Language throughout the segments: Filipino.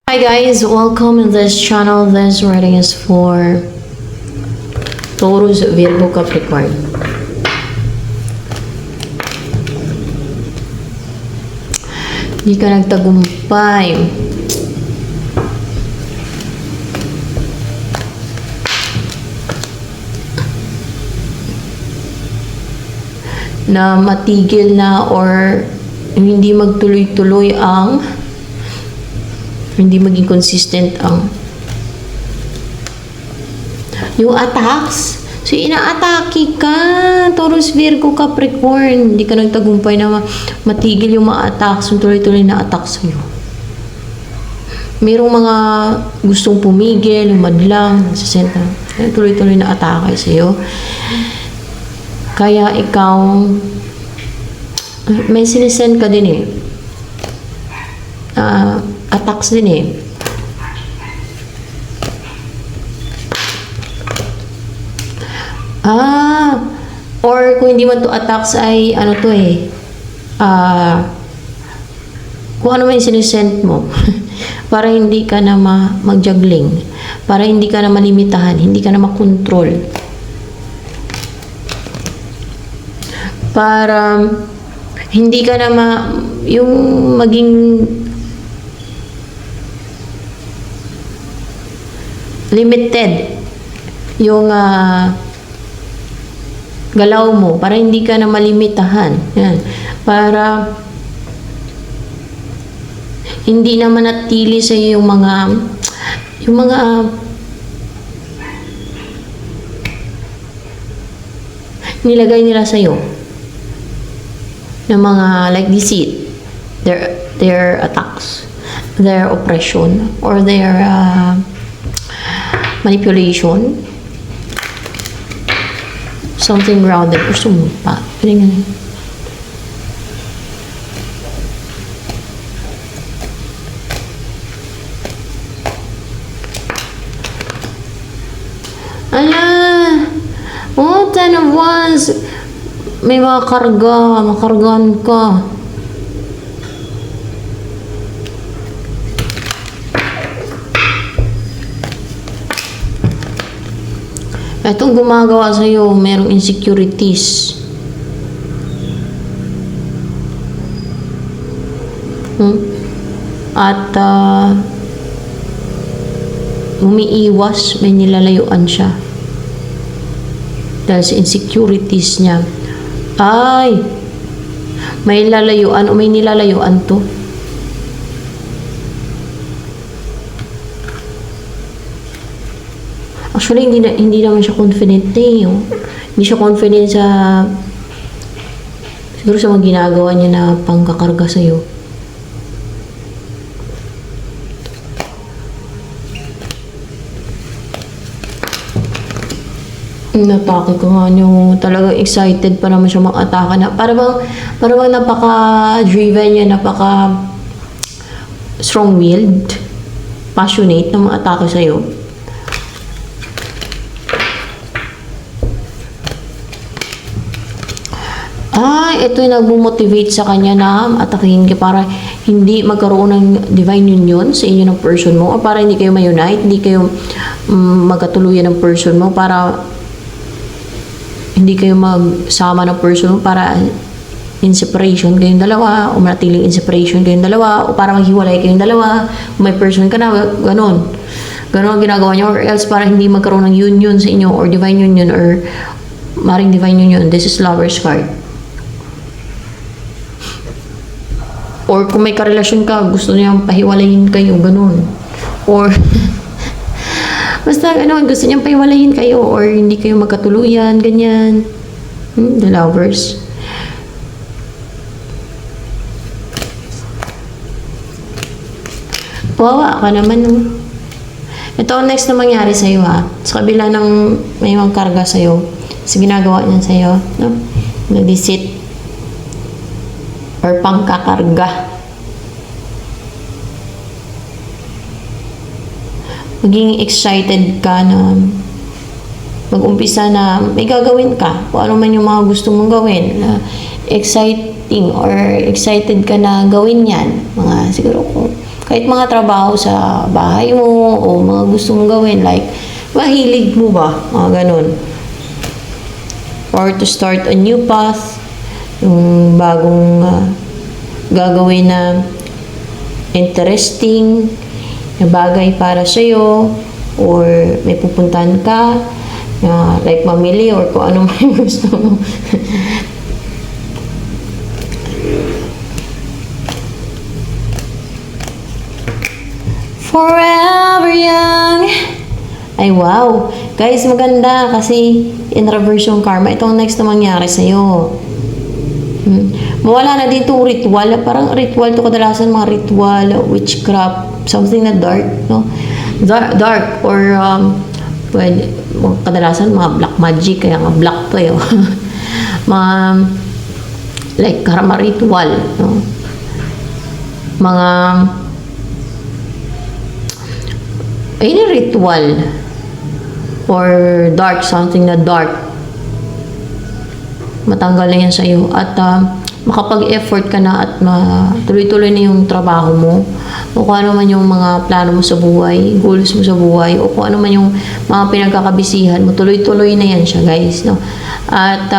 Hi guys, welcome in this channel. This reading is for Taurus, Virgo, Capricorn. Hindi ka nagtagumpay. Na matigil na or hindi magtuloy-tuloy ang hindi maging consistent ang yung attacks. So, ina-atake ka, Taurus, Virgo, Capricorn. Hindi ka nagtagumpay na matigil yung mga attacks, yung tuloy-tuloy na attacks sa'yo. Merong mga gustong pumigil, umadlang, nasasenta. Tuloy-tuloy na atake sa'yo. Kaya ikaw, may sinisend ka din eh. Attacks din eh. Or kung hindi man to attacks ay ano to eh. Kung ano man yung sinisend mo. Para hindi ka na mag-juggling. Para hindi ka na malimitahan. Hindi ka na makontrol. Para hindi ka na yung maging limited yung galaw mo para hindi ka na malimitahan. Yan. Para hindi na manatili sa iyo yung mga nilagay nila sa iyo na mga like deceit, their attacks, their oppression, or their manipulation, something grounded or sumpa. Ganyan. Oh, 10 of Wands. May mga karga, makargaan ka. Itong gumagawa sa'yo, merong insecurities. At umiiwas, may nilalayuan siya. Dahil sa insecurities niya. Ay! May lalayuan o may nilalayuan to. Actually, hindi naman siya confident eh. Oh. Hindi siya confident sa siguro sa mga ginagawa niya na pangkakarga sa'yo. Natake ko nga niyo. Talagang excited pa naman siya mag-atake na. Para bang napaka-driven niya, napaka-strong-willed, passionate na mag-atake sa'yo. Ito yung nagmo-motivate sa kanya na atakihin ka para hindi magkaroon ng divine union sa inyo ng person mo o para hindi kayo ma-unite, hindi kayo magkatuluyan ng person mo, para hindi kayo magsama ng person mo, para in separation kayong dalawa o manatiling in separation kayong dalawa o para maghiwalay kayong dalawa, may person ka na, ganon ang ginagawa niya, or else para hindi magkaroon ng union sa inyo or divine union or maring divine union. This is Lover's card. Or kung may karelasyon ka, gusto niyang pahiwalayin kayo, ganun. Or, basta gusto niyang pahiwalayin kayo or hindi kayo magkatuluyan, ganyan. The Lovers. Wawa ka naman. Ito ang next na mangyari sa'yo ha. Sa kabila ng may magkarga sa'yo, sa ginagawa niya sa'yo, no? Na-deceit or pangkakarga. Maging excited ka na mag-umpisa na may gagawin ka. Kung ano man yung mga gusto mong gawin. Exciting or excited ka na gawin yan. Mga siguro kung Kahit mga trabaho sa bahay mo o mga gusto mong gawin, like, mahilig mo ba? Mga ganun. Or to start a new path, yung bagong gagawin na interesting na bagay para sa'yo, or may pupuntahan ka, like mamili or kung ano may gusto mo. Forever young. Ay, wow. Guys, maganda kasi in reverse yung karma. Ito ang next na mangyari sa'yo. Mawala na dito ritual. Parang ritual to kadalasan, mga ritual, witchcraft, something na dark, no? Dark or pwede, kadalasan mga black magic, kaya nga black to yun. Mga like karma ritual, no? Mga any ritual or dark, something na dark, matanggal na yan sa'yo at makapag-effort ka na at tuloy-tuloy na yung trabaho mo o kung ano man yung mga plano mo sa buhay, goals mo sa buhay o kung ano man yung mga pinagkakabisihan mo, tuloy-tuloy na yan siya, guys, no? At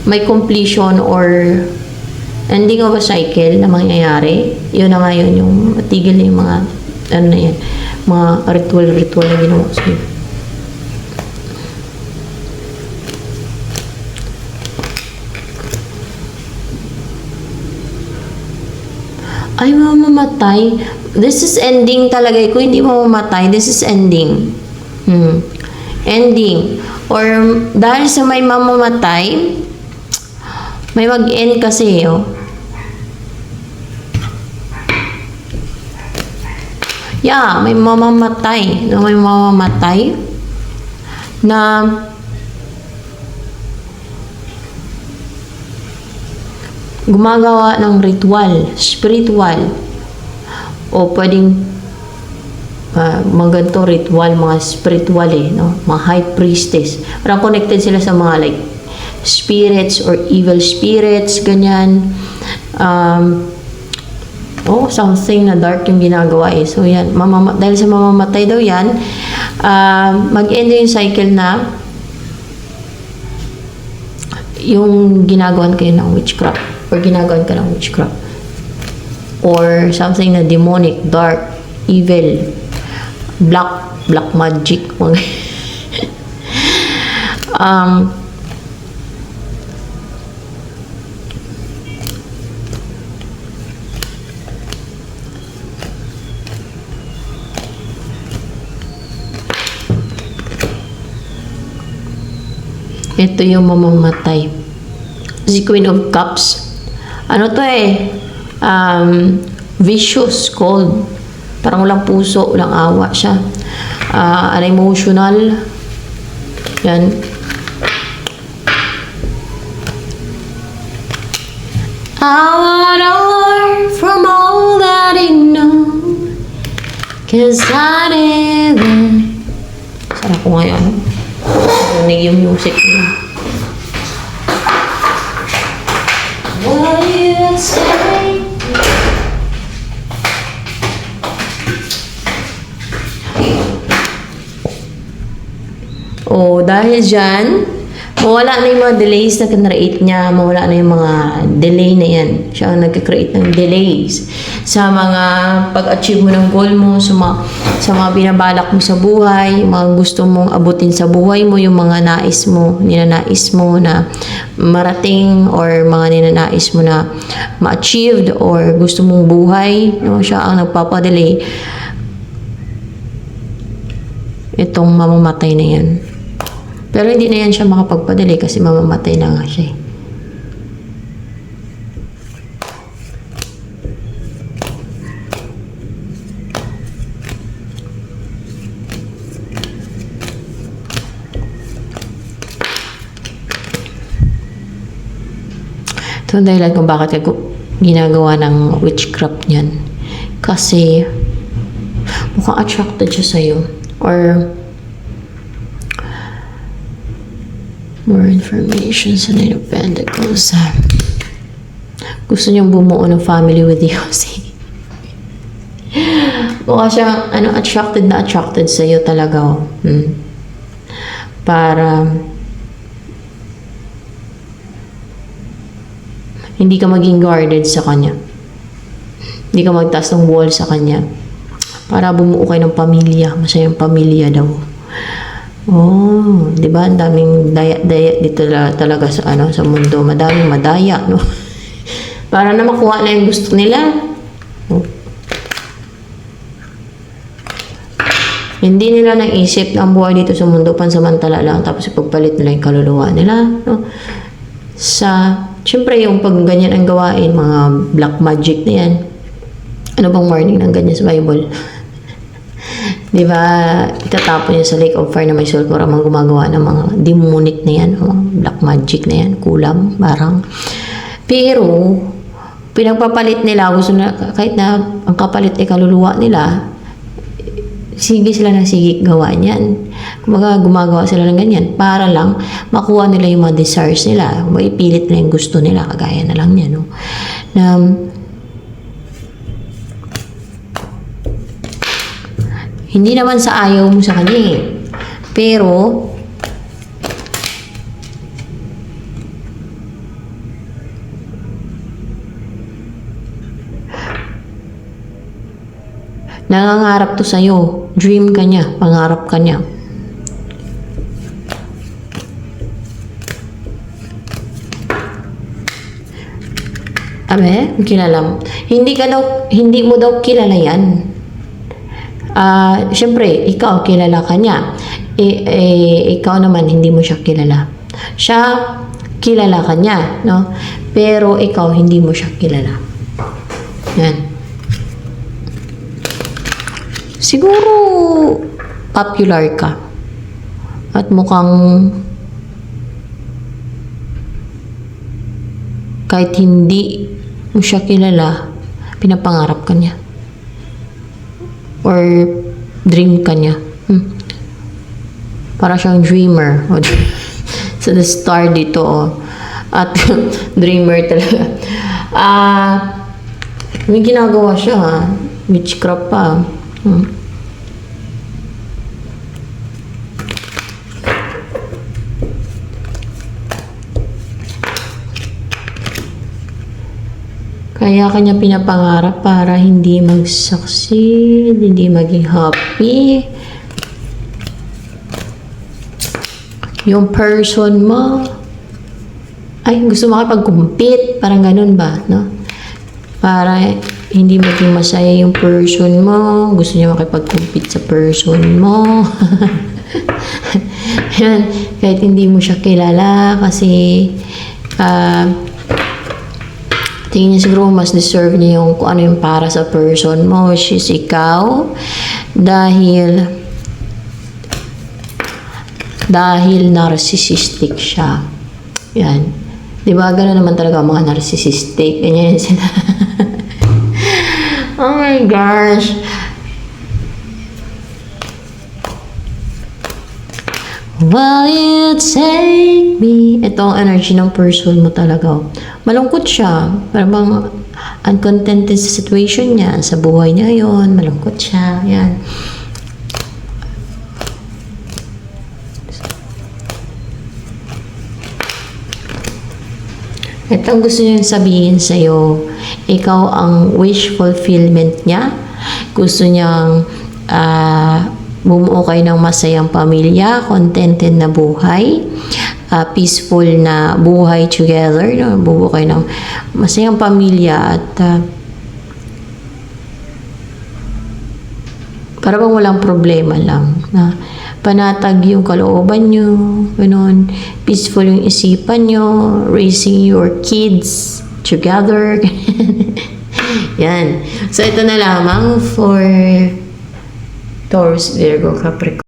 may completion or ending of a cycle na mangyayari. Yun na nga yun, yung matigil na yung mga ano na yan, mga ritual na ginawa sa'yo. Ay, mamamatay. This is ending talaga. Kung hindi mamamatay, this is ending. Ending. Or dahil sa may mamamatay, may mag-end kasi, oh. Yeah, may mamamatay. No, may mamamatay na gumagawa ng ritual, spiritual, o pwedeng mga ganito ritual, mga spiritual no? Mga high priestess. Parang connected sila sa mga like spirits or evil spirits, ganyan. Something na dark yung ginagawa So yan, dahil sa mamamatay daw yan, mag-end yung cycle na yung ginagawan kayo ng witchcraft or ginagawan ka ng witchcraft or something na demonic, dark, evil, black magic. Ito yung mamamatay. Si Queen of Cups. Ano to vicious, cold. Parang walang puso, walang awa siya. Unemotional. Yan. I want more from all that I know, 'cause I never. Sarap ko ngayon. Narinig yung music niya. What do you say? Dahil dyan, mawala na yung mga delays na kinreate niya, mawala na yung mga delay na yan. Siya ang nag-create ng delays sa mga pag-achieve mo ng goal mo, sa mga binabalak mo sa buhay, yung mga gusto mong abutin sa buhay mo, yung mga ninanais mo na marating or mga ninanais mo na ma-achieved or gusto mong buhay, no? Siya ang nagpapadelay. Itong mamamatay na yan. Pero hindi na yan siya makapagpadali kasi mamamatay na nga siya. Ito ang dahilan kung bakit ginagawa ng witchcraft niyan. Kasi mukhang attracted siya sa'yo. Or more information sa Nine of Pentacles. Gusto niyang bumuo ng family with you kasi mukha siyang attracted sa iyo talaga. Para hindi ka maging guarded sa kanya. Hindi ka magtaas ng wall sa kanya. Para bumuo kayo ng pamilya. Masayang pamilya daw. Oh, di ba? Ang daming daya dito talaga sa sa mundo. Madaming madaya, no? Para na makuha na yung gusto nila. Oh. Hindi nila naisip na ang buhay dito sa mundo pansamantala lang tapos ipagpalit nila yung kaluluwa nila, no? Siyempre yung pag ganyan ang gawain, mga black magic na yan. Ano bang warning ng ganyan sa Bible? Di ba, itatapon niya sa lake of fire na may sulfur ang mga gumagawa ng mga demonic na yan, black magic na yan, kulam, barang. Pero, pinagpapalit nila, gusto na, kahit na ang kapalit ay kaluluwa nila, sige sila ng sige gawa niyan. Gumagawa sila ng ganyan para lang makuha nila yung mga desires nila, maipilit na yung gusto nila, kagaya na lang niya, no? Hindi naman sa ayaw mo sa kanya eh. Pero, nangangarap to sa'yo. Dream ka niya. Pangarap ka niya. Abe, kilala mo. Hindi mo daw kilala yan. Siyempre, ikaw kilala ka niya. Ikaw naman hindi mo siya kilala. Siya kilala ka niya, no? Pero ikaw hindi mo siya kilala. Yan. Siguro popular ka. At mukhang kahit hindi mo siya kilala, pinapangarap ka niya. Or dream ka niya. Para siyang dreamer. So the star dito, At dreamer talaga. May ginagawa siya, witchcraft pa. Kaya kanya pinapangarap para hindi mag-succeed, hindi maging happy. Yung person mo, ay gusto makipag-compete, parang ganun ba, no? Para hindi maging masaya yung person mo, gusto niya makipag-compete sa person mo. Yan, kahit hindi mo siya kilala kasi tingin niya siguro mas deserve niya yung kung ano yung para sa person mo, which is ikaw, dahil narcissistic siya. Yan. Diba, gano'n naman talaga mga narcissistic. Ganyan sila. Oh my gosh. Will you take me? Ito ang energy ng person mo talaga. Malungkot siya. Parang uncontented sa situation niya. Sa buhay niya yon, malungkot siya. Yan. Ito ang gusto niyang sabihin sa'yo. Ikaw ang wish fulfillment niya. Gusto niyang bumuo kayo ng masayang pamilya, contented na buhay, peaceful na buhay together, no? Bumuo kayo ng masayang pamilya at para bang walang problema lang. Na panatag yung kalooban nyo, ganun, peaceful yung isipan nyo, raising your kids together. Yan. So, ito na lamang for Taurus, Virgo, Capricorn.